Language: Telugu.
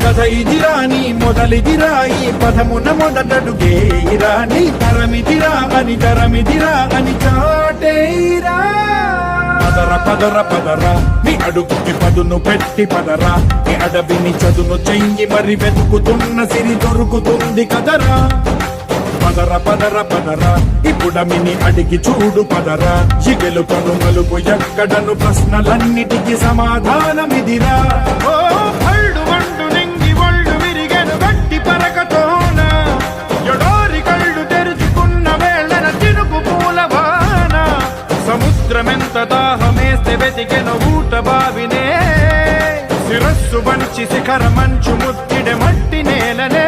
కథ ఇదిరా నీ మొదలిదిరా ఈ పదమున మొదటడుగేరా నీ తరమిదిరా అని చాటేరా. పదర నీ అడుగుకి పదును పెట్టి పదరా నీ అడవిని చదును చెయ్యి మరి వెతుకుతున్న సిరి దొరుకుతుంది కదరా. పదరా ఇప్పుడమిని అడిగి చూడు పదరా ఈ గెలుపను మలుపు ఎక్కడను ప్రశ్నలన్నిటికీ సమాధానమిదిరా. ఓ పళ్ళు వండు నింగి ఒళ్ళు విరిగెను గట్టి పరకతోన ఎడోరి కళ్ళు తెరుచుకున్న వేళన చినుకు పూలవాన సముద్రమెంత దాహమేస్తే వెతికెను ఊట బావినే శిరస్సు వంచి శిఖర మంచు ముత్తిడె మట్టి నేలనే.